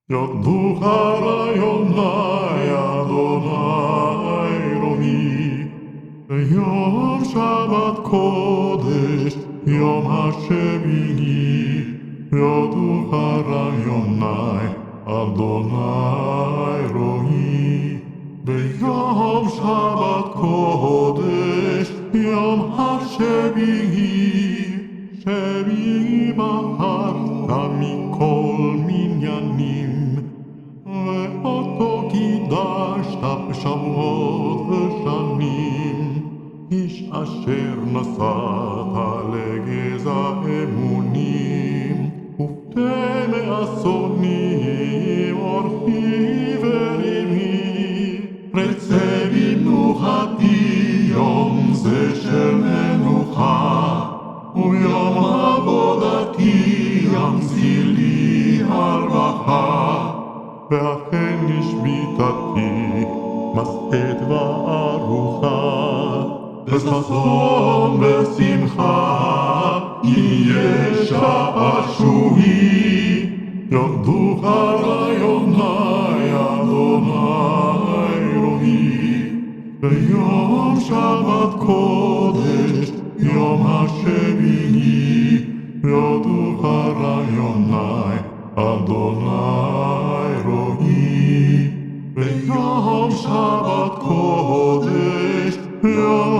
יודו הרעיוני אדוני אלוהי ביום שבת קודש יום השביעי יודו הרעיוני אדוני אלוהי ביום שבת קודש יום השביעי שביעי בחרת מכל מניינים ואותו קידשת בשבועות ושנים איש אשר נשאת לגזע אמונים ופתה מאסונים אורחי ורימי רצה במנוחתי יום זה של מנוחה וביום עבודתי ימציא לי הרווחה ואכן לשמיטתי מסעת וארוחה בששון ושמחה יהיה שעשועי יודו הרעיוני אדוני אלוהי ביום שבת קודש יום השביעי יודו הרעיוני אדוני אלוהי ביום שבת קודש יום